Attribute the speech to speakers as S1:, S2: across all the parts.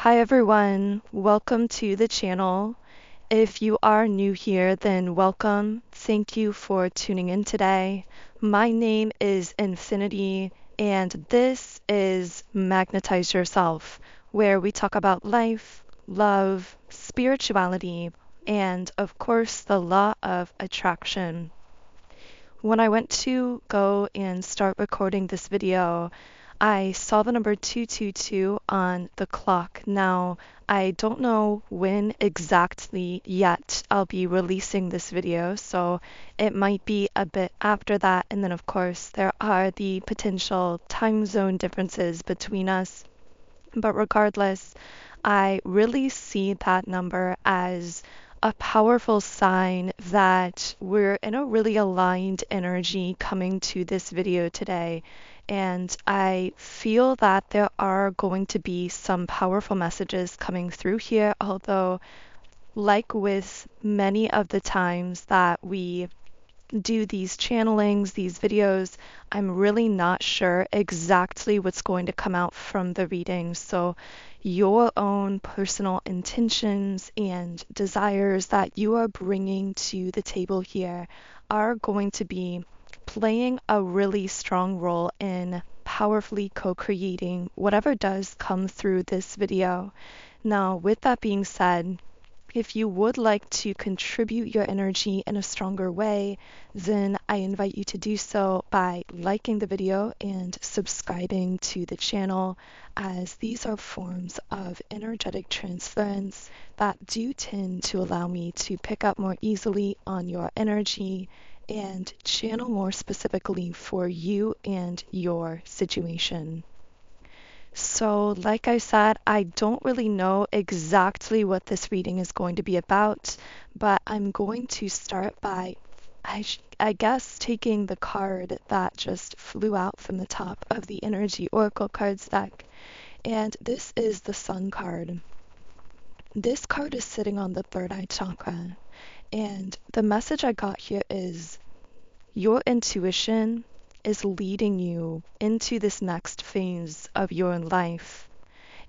S1: Hi everyone, welcome to the channel. If you are new here, then welcome. Thank you for tuning in today. My name is Infinity, and this is Magnetize Yourself, where we talk about life, love, spirituality, and of course, the law of attraction. When I went to go and start recording this video, I saw the number 222 on the clock. Now, I don't know when exactly yet I'll be releasing this video, so it might be a bit after that. And then, of course, there are the potential time zone differences between us. But regardless, I really see that number as a powerful sign that we're in a really aligned energy coming to this video today. And I feel that there are going to be some powerful messages coming through here, although, like with many of the times that we do these channelings, these videos, I'm really not sure exactly what's going to come out from the reading. So your own personal intentions and desires that you are bringing to the table here are going to be playing a really strong role in powerfully co-creating whatever does come through this video. Now, with that being said, if you would like to contribute your energy in a stronger way, then I invite you to do so by liking the video and subscribing to the channel, as these are forms of energetic transference that do tend to allow me to pick up more easily on your energy and channel more specifically for you and your situation. So, like I said, I don't really know exactly what this reading is going to be about, but I'm going to start by, I guess, taking the card that just flew out from the top of the Energy Oracle cards deck. And this is the Sun card. This card is sitting on the third eye chakra. And the message I got here is your intuition is leading you into this next phase of your life.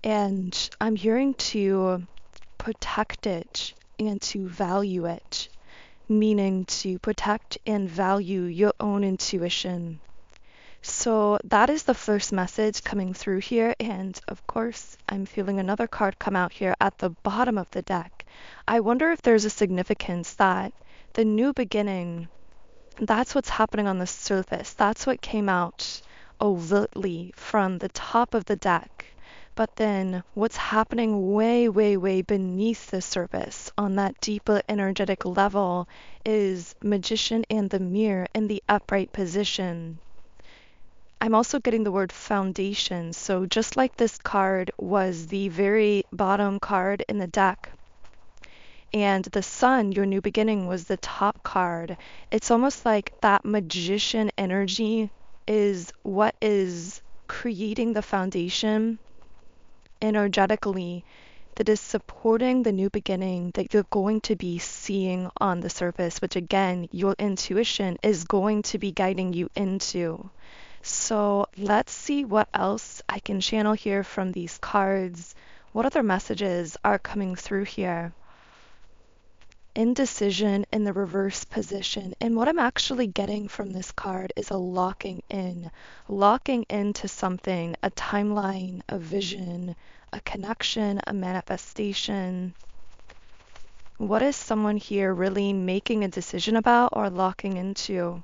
S1: And I'm hearing to protect it and to value it, meaning to protect and value your own intuition. So that is the first message coming through here. And of course, I'm feeling another card come out here at the bottom of the deck. I wonder if there's a significance that the new beginning, that's what's happening on the surface. That's what came out overtly from the top of the deck. But then what's happening way, way, way beneath the surface on that deeper energetic level is Magician and the Mirror in the upright position. I'm also getting the word foundation. So just like this card was the very bottom card in the deck, and the Sun, your new beginning, was the top card. It's almost like that magician energy is what is creating the foundation energetically that is supporting the new beginning that you're going to be seeing on the surface, which again, your intuition is going to be guiding you into. So let's see what else I can channel here from these cards. What other messages are coming through here? Indecision in the reverse position. And what I'm actually getting from this card is a locking into something, a timeline, a vision, a connection, a manifestation. What is someone here really making a decision about or locking into?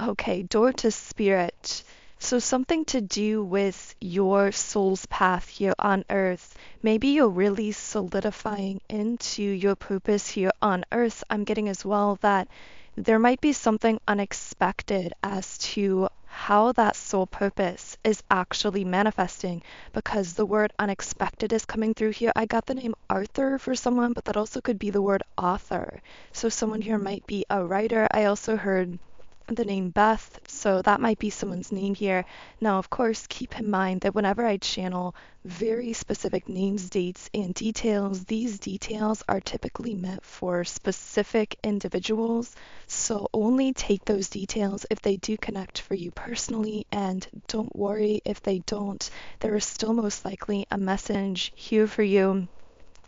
S1: Okay, door to spirit. So something to do with your soul's path here on earth. Maybe you're really solidifying into your purpose here on earth. I'm getting as well that there might be something unexpected as to how that soul purpose is actually manifesting, because the word unexpected is coming through here. I got the name Arthur for someone, but that also could be the word author. So someone here might be a writer. I also heard the name Beth, so that might be someone's name here. Now, of course, keep in mind that whenever I channel very specific names, dates, and details, these details are typically meant for specific individuals. So only take those details if they do connect for you personally, and don't worry if they don't. There is still most likely a message here for you.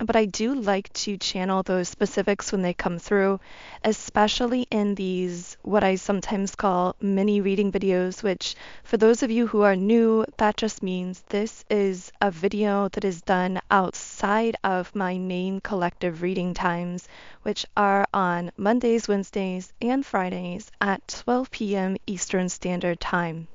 S1: But I do like to channel those specifics when they come through, especially in these, what I sometimes call mini reading videos, which for those of you who are new, that just means this is a video that is done outside of my main collective reading times, which are on Mondays, Wednesdays, and Fridays at 12 p.m. Eastern Standard Time.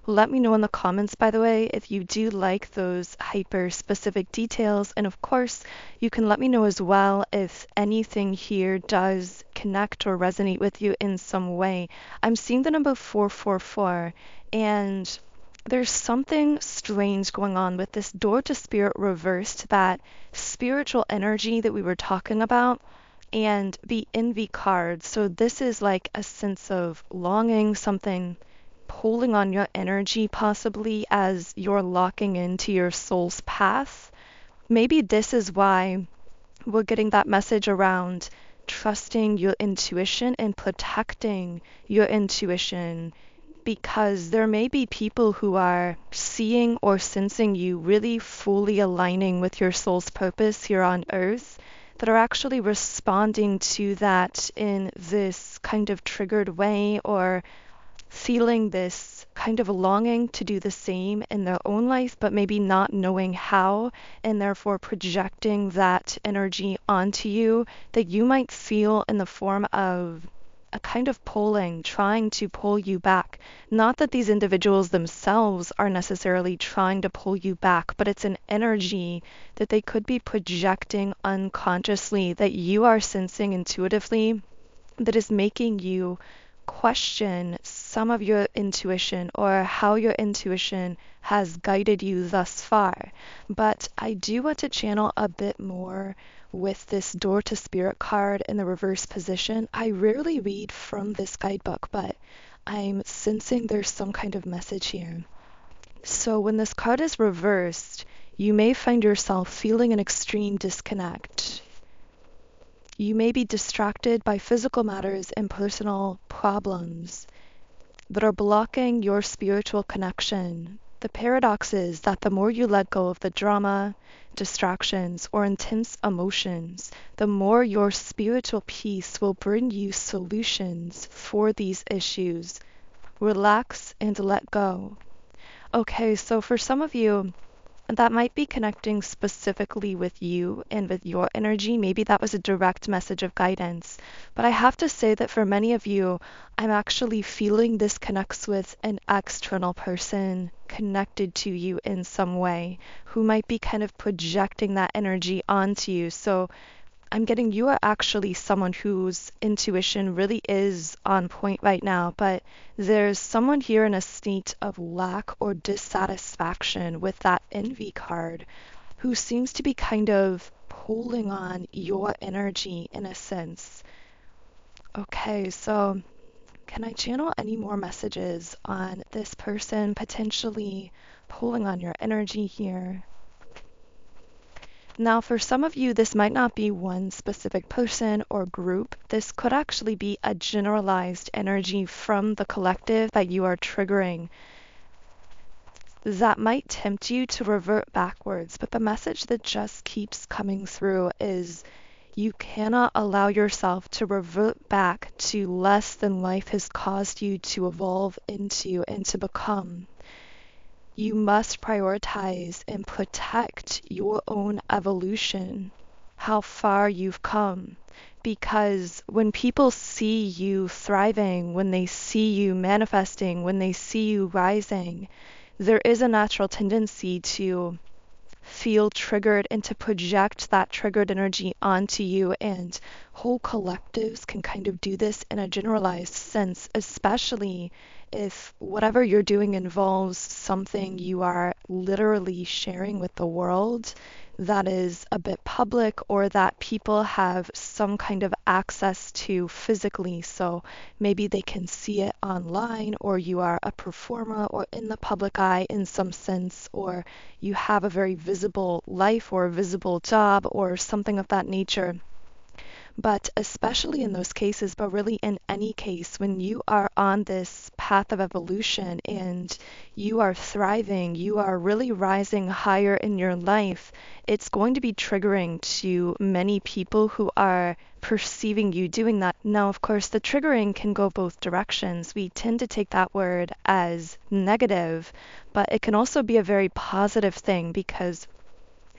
S1: Let me know in the comments, by the way, if you do like those hyper specific details. And of course, you can let me know as well if anything here does connect or resonate with you in some way. I'm seeing the number 444, and there's something strange going on with this door to spirit reversed, that spiritual energy that we were talking about, and the envy card. So this is like a sense of longing, something pulling on your energy, possibly as you're locking into your soul's path. Maybe this is why we're getting that message around trusting your intuition and protecting your intuition, because there may be people who are seeing or sensing you really fully aligning with your soul's purpose here on earth, that are actually responding to that in this kind of triggered way, or feeling this kind of longing to do the same in their own life, but maybe not knowing how, and therefore projecting that energy onto you, that you might feel in the form of a kind of pulling, trying to pull you back. Not that these individuals themselves are necessarily trying to pull you back, but it's an energy that they could be projecting unconsciously, that you are sensing intuitively, that is making you question some of your intuition or how your intuition has guided you thus far. But I do want to channel a bit more with this door to spirit card in the reverse position. I rarely read from this guidebook, but I'm sensing there's some kind of message here. So when this card is reversed, you may find yourself feeling an extreme disconnect. You may be distracted by physical matters and personal problems that are blocking your spiritual connection. The paradox is that the more you let go of the drama, distractions, or intense emotions, the more your spiritual peace will bring you solutions for these issues. Relax and let go. Okay, so for some of you, that might be connecting specifically with you and with your energy. Maybe that was a direct message of guidance. But I have to say that for many of you, I'm actually feeling this connects with an external person connected to you in some way, who might be kind of projecting that energy onto you. So I'm getting you are actually someone whose intuition really is on point right now, but there's someone here in a state of lack or dissatisfaction with that envy card, who seems to be kind of pulling on your energy in a sense. Okay, so can I channel any more messages on this person potentially pulling on your energy here? Now, for some of you, this might not be one specific person or group. This could actually be a generalized energy from the collective that you are triggering that might tempt you to revert backwards. But the message that just keeps coming through is you cannot allow yourself to revert back to less than life has caused you to evolve into and to become. You must prioritize and protect your own evolution, how far you've come. Because when people see you thriving, when they see you manifesting, when they see you rising, there is a natural tendency to feel triggered and to project that triggered energy onto you. And whole collectives can kind of do this in a generalized sense, especially if whatever you're doing involves something you are literally sharing with the world that is a bit public or that people have some kind of access to physically. So maybe they can see it online, or you are a performer or in the public eye in some sense, or you have a very visible life or a visible job or something of that nature. But especially in those cases, but really in any case, when you are on this path of evolution and you are thriving, you are really rising higher in your life, it's going to be triggering to many people who are perceiving you doing that. Now, of course, the triggering can go both directions. We tend to take that word as negative, but it can also be a very positive thing because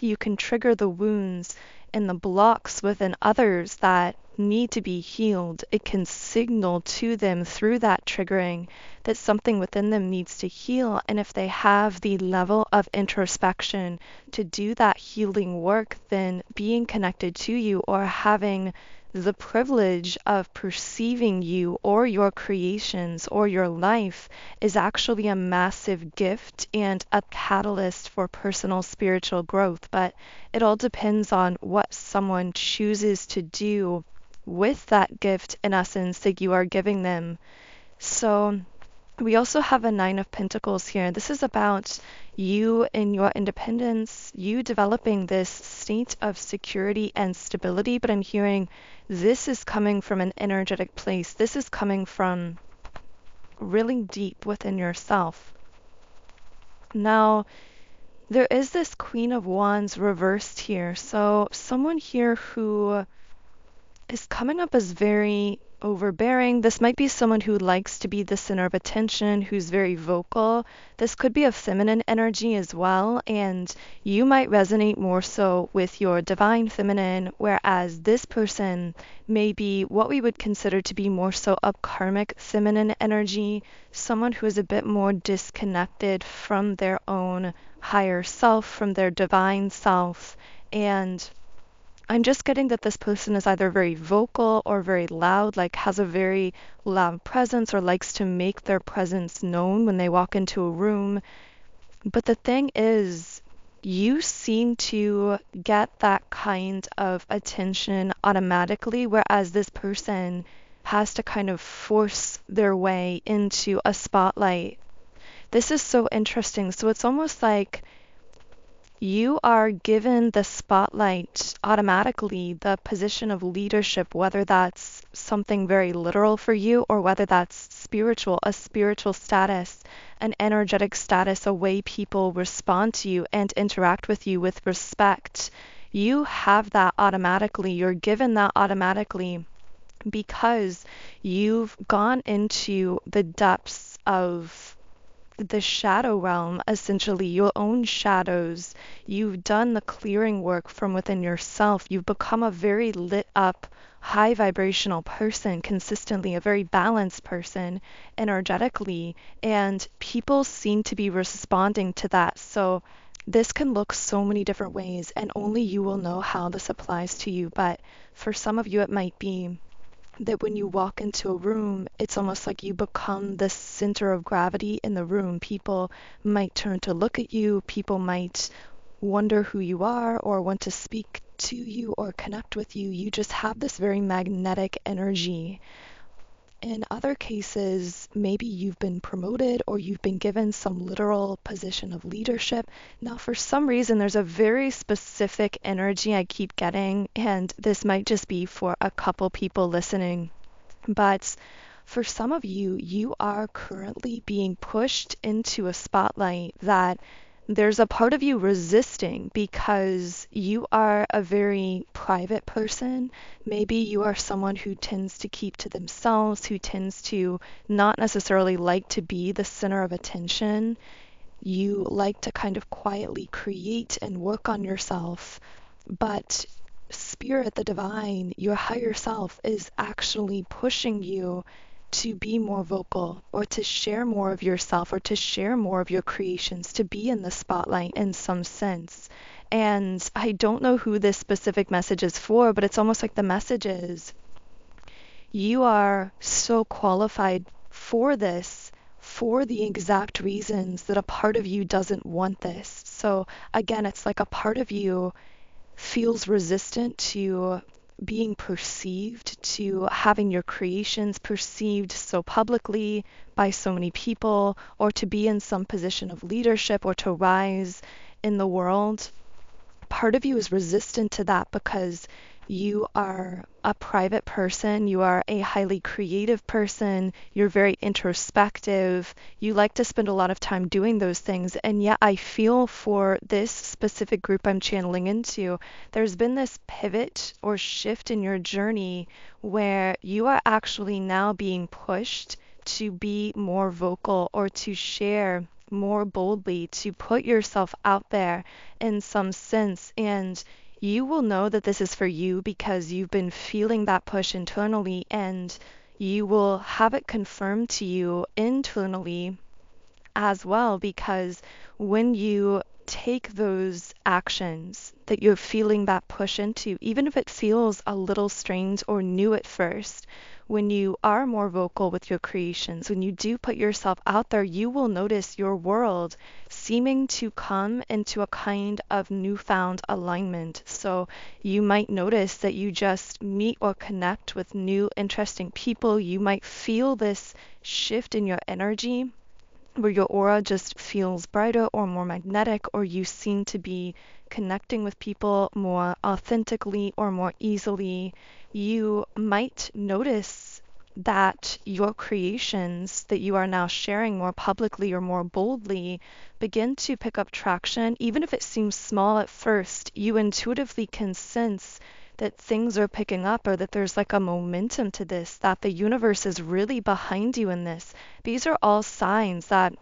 S1: you can trigger the wounds and the blocks within others that need to be healed. It can signal to them through that triggering that something within them needs to heal. And if they have the level of introspection to do that healing work, then being connected to you or having the privilege of perceiving you or your creations or your life is actually a massive gift and a catalyst for personal spiritual growth. But it all depends on what someone chooses to do with that gift, in essence, that you are giving them. So we also have a Nine of Pentacles here. This is about you and your independence, you developing this state of security and stability, but I'm hearing this is coming from an energetic place. This is coming from really deep within yourself. Now, there is this Queen of Wands reversed here. So someone here who is coming up as very overbearing. This might be someone who likes to be the center of attention, who's very vocal. This could be a feminine energy as well, and you might resonate more so with your divine feminine, whereas this person may be what we would consider to be more so a karmic feminine energy, someone who is a bit more disconnected from their own higher self, from their divine self. And I'm just getting that this person is either very vocal or very loud, like has a very loud presence or likes to make their presence known when they walk into a room. But the thing is, you seem to get that kind of attention automatically, whereas this person has to kind of force their way into a spotlight. This is so interesting. So it's almost like you are given the spotlight automatically, the position of leadership, whether that's something very literal for you or whether that's spiritual, a spiritual status, an energetic status, a way people respond to you and interact with you with respect. You have that automatically. You're given that automatically because you've gone into the depths of the shadow realm, essentially your own shadows. You've done the clearing work from within yourself. You've become a very lit up, high vibrational person consistently, a very balanced person energetically, and people seem to be responding to that. So this can look so many different ways, and only you will know how this applies to you. But for some of you, it might be that when you walk into a room, it's almost like you become the center of gravity in the room. People might turn to look at you. People might wonder who you are or want to speak to you or connect with you. You just have this very magnetic energy. In other cases, maybe you've been promoted or you've been given some literal position of leadership. Now, for some reason, there's a very specific energy I keep getting, and this might just be for a couple people listening. But for some of you, you are currently being pushed into a spotlight that there's a part of you resisting because you are a very private person. Maybe you are someone who tends to keep to themselves, who tends to not necessarily like to be the center of attention. You like to kind of quietly create and work on yourself. But Spirit, the divine, your higher self, is actually pushing you to be more vocal or to share more of yourself or to share more of your creations, to be in the spotlight in some sense. And I don't know who this specific message is for, but it's almost like the message is, you are so qualified for this for the exact reasons that a part of you doesn't want this. So again, it's like a part of you feels resistant to being perceived, to having your creations perceived so publicly by so many people, or to be in some position of leadership or to rise in the world. Part of you is resistant to that because you are a private person, you are a highly creative person, you're very introspective, you like to spend a lot of time doing those things. And yet I feel for this specific group I'm channeling into, there's been this pivot or shift in your journey where you are actually now being pushed to be more vocal or to share more boldly, to put yourself out there in some sense. And you will know that this is for you because you've been feeling that push internally, and you will have it confirmed to you internally as well, because when you take those actions that you're feeling that push into, even if it feels a little strange or new at first, when you are more vocal with your creations, when you do put yourself out there, you will notice your world seeming to come into a kind of newfound alignment. So you might notice that you just meet or connect with new, interesting people. You might feel this shift in your energy where your aura just feels brighter or more magnetic, or you seem to be connecting with people more authentically or more easily. You might notice that your creations that you are now sharing more publicly or more boldly begin to pick up traction. Even if it seems small at first, you intuitively can sense that things are picking up, or that there's like a momentum to this, that the universe is really behind you in this. These are all signs that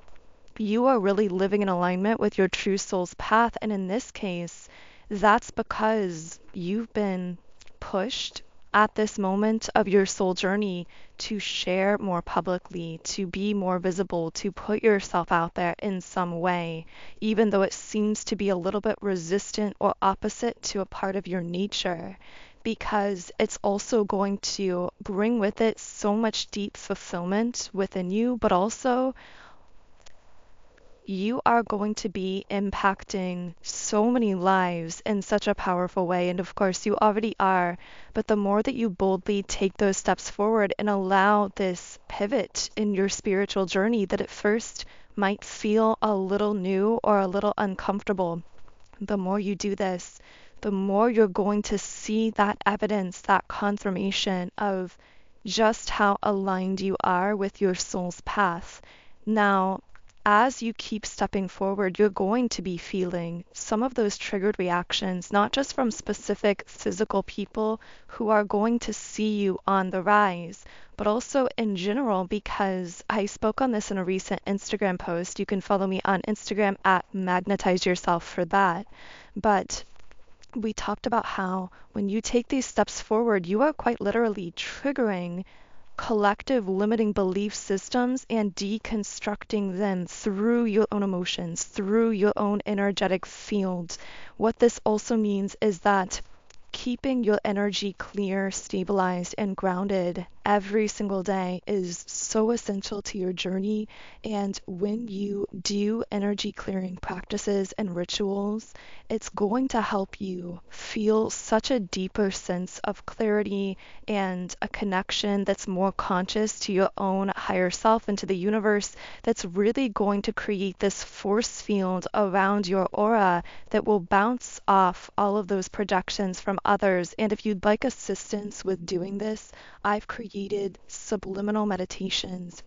S1: you are really living in alignment with your true soul's path. And in this case, that's because you've been pushed at this moment of your soul journey to share more publicly, to be more visible, to put yourself out there in some way, even though it seems to be a little bit resistant or opposite to a part of your nature, because it's also going to bring with it so much deep fulfillment within you, but also you are going to be impacting so many lives in such a powerful way. And of course, you already are. But the more that you boldly take those steps forward and allow this pivot in your spiritual journey that at first might feel a little new or a little uncomfortable, the more you do this, the more you're going to see that evidence, that confirmation of just how aligned you are with your soul's path. Now, as you keep stepping forward, you're going to be feeling some of those triggered reactions, not just from specific physical people who are going to see you on the rise, but also in general, because I spoke on this in a recent Instagram post. You can follow me on Instagram at Magnetize Yourself for that. But we talked about how when you take these steps forward, you are quite literally triggering collective limiting belief systems and deconstructing them through your own emotions, through your own energetic field. What this also means is that keeping your energy clear, stabilized, and grounded every single day is so essential to your journey. And when you do energy clearing practices and rituals, it's going to help you feel such a deeper sense of clarity and a connection that's more conscious to your own higher self and to the universe, that's really going to create this force field around your aura that will bounce off all of those projections from others. And if you'd like assistance with doing this, I've created subliminal meditations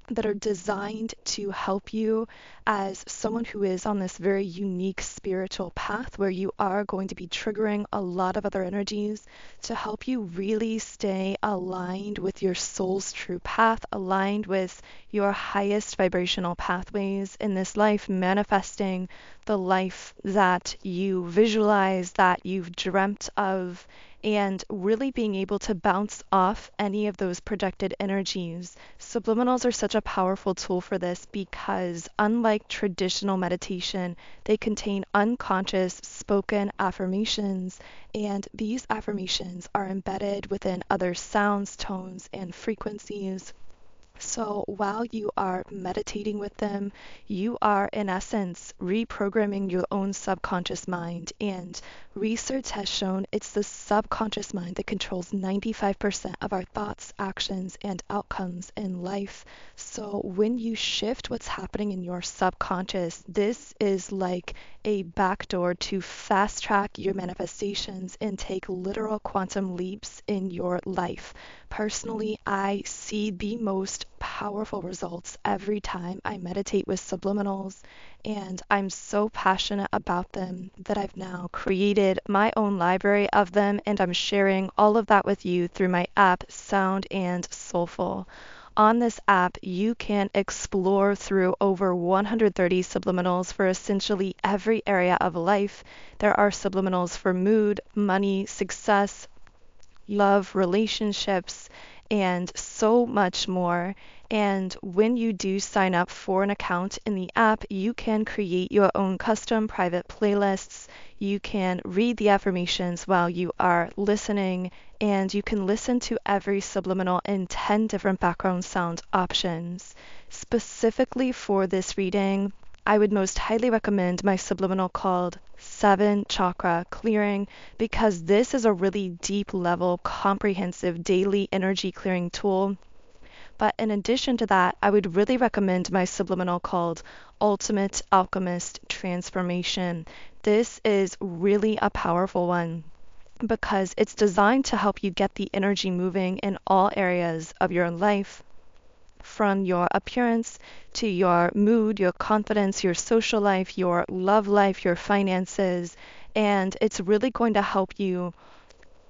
S1: that are designed to help you as someone who is on this very unique spiritual path where you are going to be triggering a lot of other energies, to help you really stay aligned with your soul's true path, aligned with your highest vibrational pathways in this life, manifesting the life that you visualize, that you've dreamt of, and really being able to bounce off any of those projected energies. Subliminals are such a powerful tool for this because, unlike traditional meditation, they contain unconscious spoken affirmations, and these affirmations are embedded within other sounds, tones, and frequencies. So while you are meditating with them, you are in essence reprogramming your own subconscious mind. And research has shown it's the subconscious mind that controls 95% of our thoughts, actions, and outcomes in life. So when you shift what's happening in your subconscious, this is like a backdoor to fast track your manifestations and take literal quantum leaps in your life. Personally, I see the most powerful results every time I meditate with subliminals, and I'm so passionate about them that I've now created my own library of them, and I'm sharing all of that with you through my app, Sound and Soulful. On this app, you can explore through over 130 subliminals for essentially every area of life. There are subliminals for mood, money, success, love, relationships, and so much more. And when you do sign up for an account in the app, you can create your own custom private playlists. You can read the affirmations while you are listening, and you can listen to every subliminal in 10 different background sound options. Specifically for this reading, I would most highly recommend my subliminal called 7 Chakra Clearing, because this is a really deep level, comprehensive daily energy clearing tool. But in addition to that, I would really recommend my subliminal called Ultimate Alchemist Transformation. This is really a powerful one because it's designed to help you get the energy moving in all areas of your life, from your appearance to your mood, your confidence, your social life, your love life, your finances. And it's really going to help you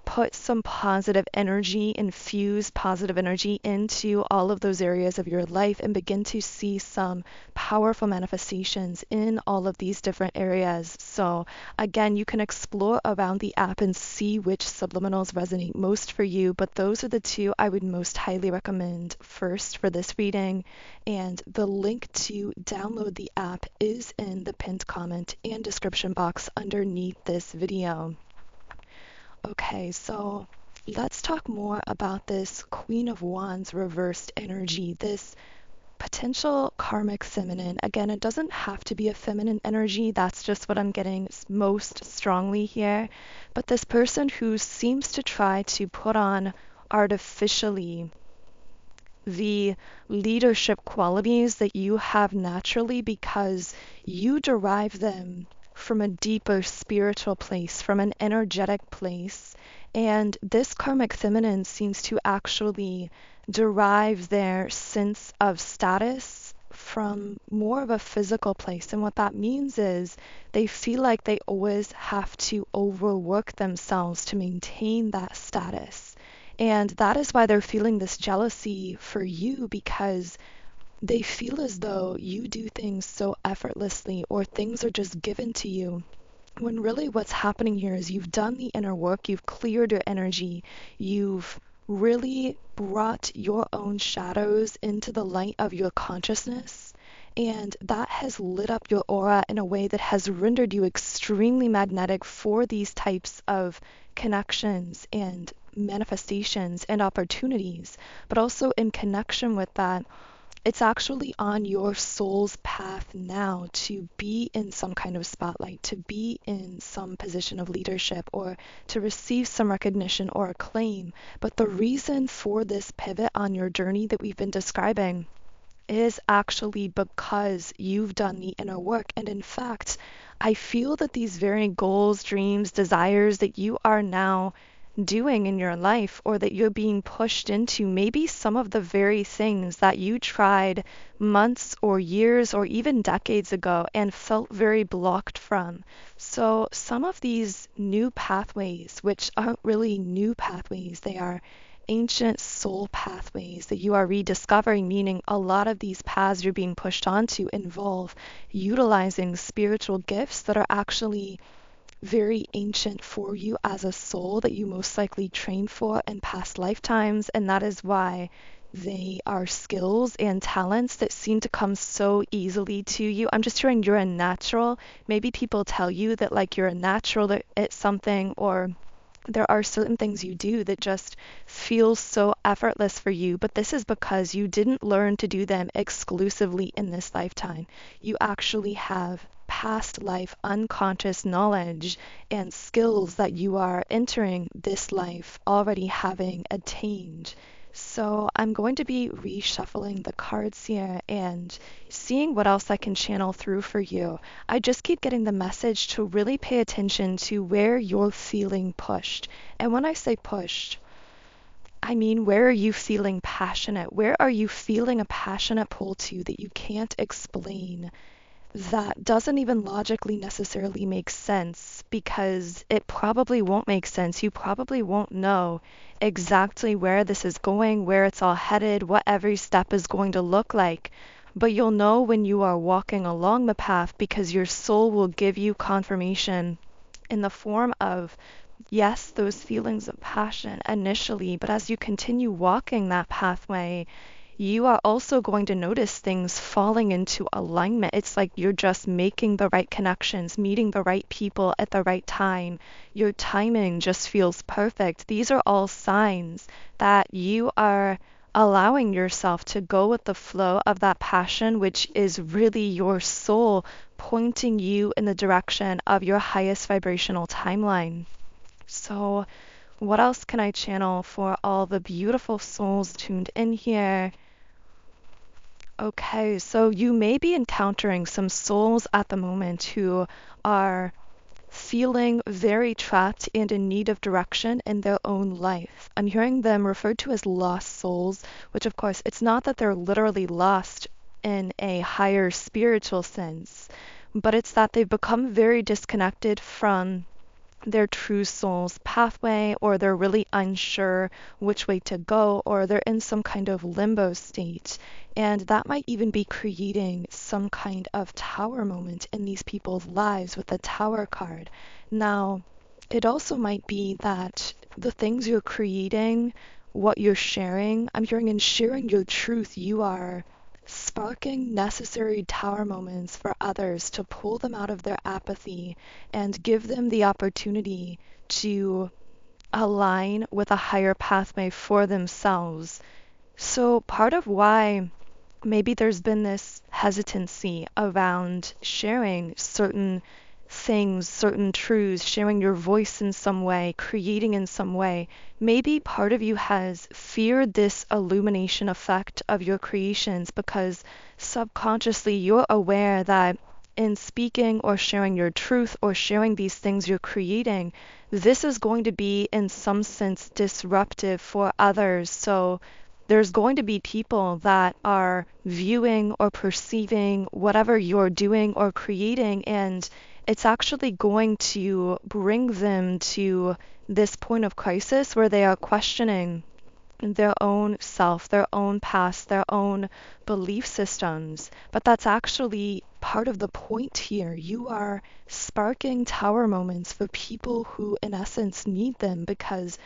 S1: put some positive energy, infuse positive energy into all of those areas of your life and begin to see some powerful manifestations in all of these different areas. So again, you can explore around the app and see which subliminals resonate most for you, but those are the two I would most highly recommend first for this reading. And the link to download the app is in the pinned comment and description box underneath this video. Okay, so let's talk more about this Queen of Wands reversed energy, this potential karmic feminine. Again, it doesn't have to be a feminine energy, that's just what I'm getting most strongly here. But this person who seems to try to put on artificially the leadership qualities that you have naturally because you derive them from a deeper spiritual place, from an energetic place. And this karmic feminine seems to actually derive their sense of status from more of a physical place. And what that means is they feel like they always have to overwork themselves to maintain that status. And that is why they're feeling this jealousy for you, because they feel as though you do things so effortlessly or things are just given to you. When really what's happening here is you've done the inner work, you've cleared your energy, you've really brought your own shadows into the light of your consciousness. And that has lit up your aura in a way that has rendered you extremely magnetic for these types of connections and manifestations and opportunities. But also in connection with that, it's actually on your soul's path now to be in some kind of spotlight, to be in some position of leadership, or to receive some recognition or acclaim. But the reason for this pivot on your journey that we've been describing is actually because you've done the inner work. And in fact, I feel that these very goals, dreams, desires that you are now doing in your life, or that you're being pushed into, maybe some of the very things that you tried months or years or even decades ago and felt very blocked from. So some of these new pathways, which aren't really new pathways, they are ancient soul pathways that you are rediscovering, meaning a lot of these paths you're being pushed onto involve utilizing spiritual gifts that are actually very ancient for you as a soul that you most likely trained for in past lifetimes, and that is why they are skills and talents that seem to come so easily to you. I'm just hearing you're a natural. Maybe people tell you that like you're a natural at something, or there are certain things you do that just feel so effortless for you, but this is because you didn't learn to do them exclusively in this lifetime. You actually have past life unconscious knowledge and skills that you are entering this life already having attained. So I'm going to be reshuffling the cards here and seeing what else I can channel through for you. I just keep getting the message to really pay attention to where you're feeling pushed. And when I say pushed, I mean, where are you feeling passionate? Where are you feeling a passionate pull to that you can't explain? That doesn't even logically necessarily make sense, because it probably won't make sense. You probably won't know exactly where this is going, where it's all headed, what every step is going to look like. But you'll know when you are walking along the path, because your soul will give you confirmation in the form of, yes, those feelings of passion initially, but as you continue walking that pathway, you are also going to notice things falling into alignment. It's like you're just making the right connections, meeting the right people at the right time. Your timing just feels perfect. These are all signs that you are allowing yourself to go with the flow of that passion, which is really your soul pointing you in the direction of your highest vibrational timeline. So, what else can I channel for all the beautiful souls tuned in here? Okay, so you may be encountering some souls at the moment who are feeling very trapped and in need of direction in their own life. I'm hearing them referred to as lost souls, which of course, it's not that they're literally lost in a higher spiritual sense, but it's that they've become very disconnected from their true soul's pathway, or they're really unsure which way to go, or they're in some kind of limbo state. And that might even be creating some kind of tower moment in these people's lives with the tower card. Now, it also might be that the things you're creating, what you're sharing, I'm hearing in sharing your truth, you are sparking necessary tower moments for others to pull them out of their apathy and give them the opportunity to align with a higher pathway for themselves. So part of why maybe there's been this hesitancy around sharing certain things, certain truths, sharing your voice in some way, creating in some way. Maybe part of you has feared this illumination effect of your creations because subconsciously you're aware that in speaking or sharing your truth or sharing these things you're creating, this is going to be in some sense disruptive for others. So there's going to be people that are viewing or perceiving whatever you're doing or creating, and it's actually going to bring them to this point of crisis where they are questioning their own self, their own past, their own belief systems. But that's actually part of the point here. You are sparking tower moments for people who, in essence, need them, because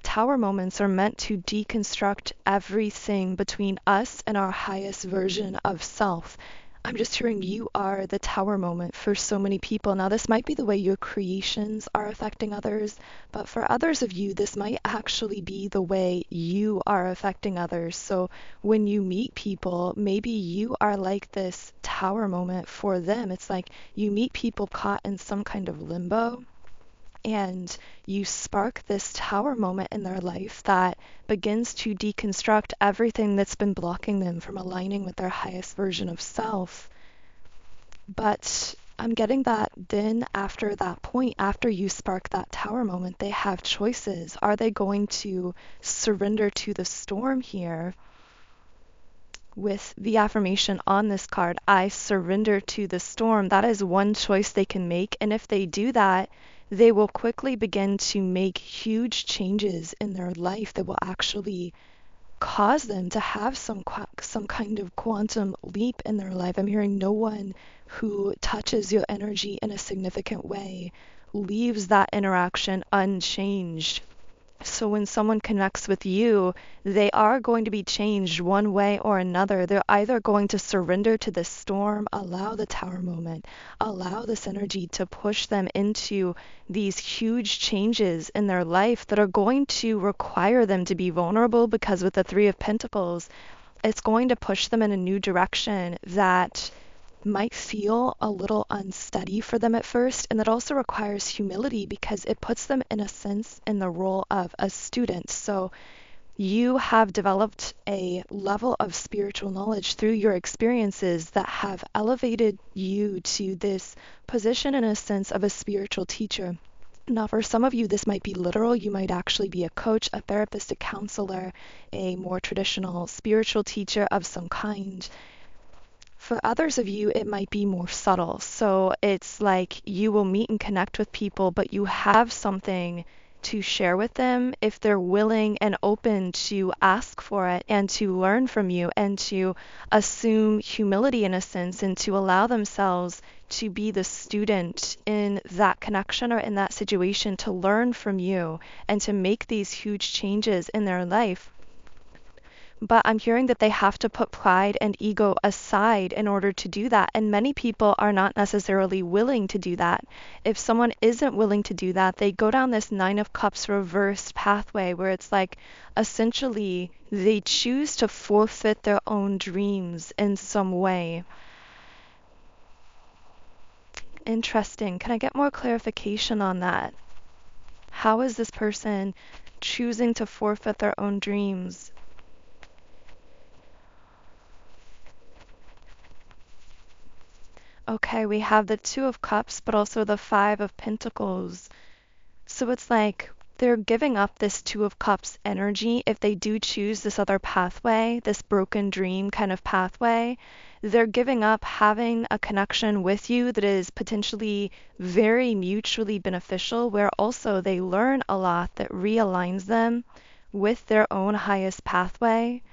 S1: tower moments are meant to deconstruct everything between us and our highest version of self. I'm just hearing you are the tower moment for so many people. Now, this might be the way your creations are affecting others, but for others of you, this might actually be the way you are affecting others. So when you meet people, maybe you are like this tower moment for them. It's like you meet people caught in some kind of limbo, and you spark this tower moment in their life that begins to deconstruct everything that's been blocking them from aligning with their highest version of self. But I'm getting that then after that point, after you spark that tower moment, they have choices. Are they going to surrender to the storm here with the affirmation on this card, I surrender to the storm? That is one choice they can make. And if they do that, they will quickly begin to make huge changes in their life that will actually cause them to have some kind of quantum leap in their life. I'm hearing no one who touches your energy in a significant way leaves that interaction unchanged. So when someone connects with you, they are going to be changed one way or another. They're either going to surrender to the storm, allow the tower moment, allow this energy to push them into these huge changes in their life that are going to require them to be vulnerable, because with the Three of Pentacles, it's going to push them in a new direction that might feel a little unsteady for them at first, and that also requires humility because it puts them in a sense in the role of a student. So you have developed a level of spiritual knowledge through your experiences that have elevated you to this position in a sense of a spiritual teacher. Now, for some of you, this might be literal. You might actually be a coach, a therapist, a counselor, a more traditional spiritual teacher of some kind. For others of you, it might be more subtle. So it's like you will meet and connect with people, but you have something to share with them if they're willing and open to ask for it and to learn from you and to assume humility in a sense and to allow themselves to be the student in that connection or in that situation, to learn from you and to make these huge changes in their life. But I'm hearing that they have to put pride and ego aside in order to do that. And many people are not necessarily willing to do that. If someone isn't willing to do that, they go down this Nine of Cups reversed pathway where it's like essentially they choose to forfeit their own dreams in some way. Interesting. Can I get more clarification on that? How is this person choosing to forfeit their own dreams? Okay, we have the Two of Cups, but also the Five of Pentacles. So it's like they're giving up this Two of Cups energy if they do choose this other pathway, this broken dream kind of pathway. They're giving up having a connection with you that is potentially very mutually beneficial, where also they learn a lot that realigns them with their own highest pathway,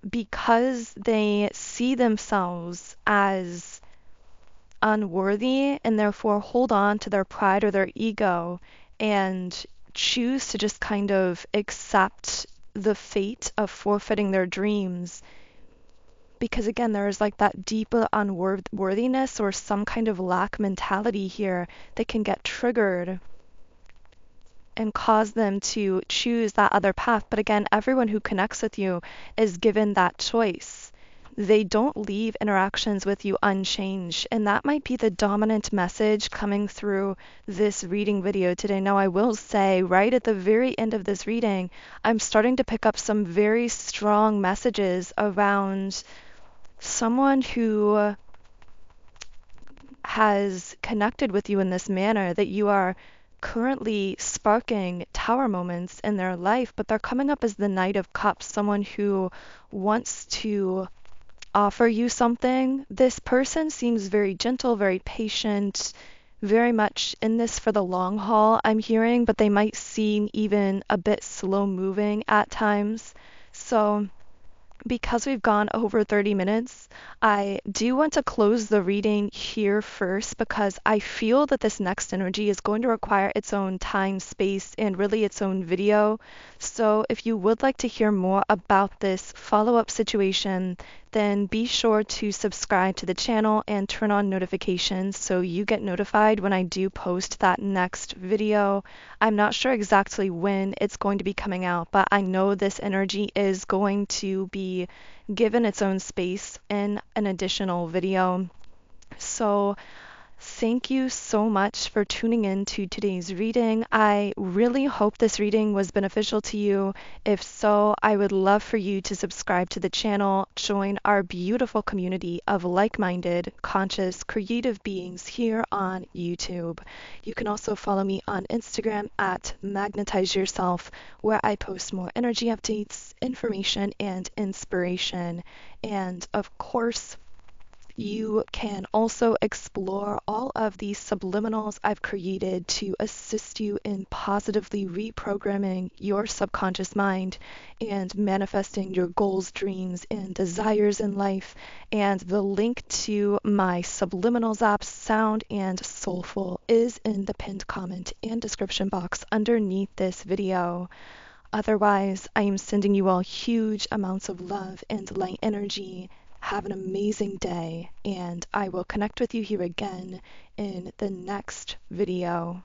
S1: because they see themselves as unworthy and therefore hold on to their pride or their ego and choose to just kind of accept the fate of forfeiting their dreams. Because again, there is like that deeper unworthiness or some kind of lack mentality here that can get triggered and cause them to choose that other path. But again, everyone who connects with you is given that choice. They don't leave interactions with you unchanged. And that might be the dominant message coming through this reading video today. Now, I will say right at the very end of this reading, I'm starting to pick up some very strong messages around someone who has connected with you in this manner, that you are currently sparking tower moments in their life, but they're coming up as the Knight of Cups, someone who wants to offer you something. This person seems very gentle, very patient, very much in this for the long haul, I'm hearing, but they might seem even a bit slow moving at times. So because we've gone over 30 minutes, I do want to close the reading here first, because I feel that this next energy is going to require its own time, space, and really its own video. So if you would like to hear more about this follow-up situation, then be sure to subscribe to the channel and turn on notifications so you get notified when I do post that next video. I'm not sure exactly when it's going to be coming out, but I know this energy is going to be given its own space in an additional video. So thank you so much for tuning in to today's reading. I really hope this reading was beneficial to you. If so, I would love for you to subscribe to the channel, join our beautiful community of like-minded, conscious, creative beings here on YouTube. You can also follow me on Instagram at Magnetize Yourself, where I post more energy updates, information, and inspiration. And of course, You can also explore all of the subliminals I've created to assist you in positively reprogramming your subconscious mind and manifesting your goals, dreams, and desires in life. And the link to my subliminals app, Sound and Soulful, is in the pinned comment and description box underneath this video. Otherwise, I am sending you all huge amounts of love and light energy. Have an amazing day, and I will connect with you here again in the next video.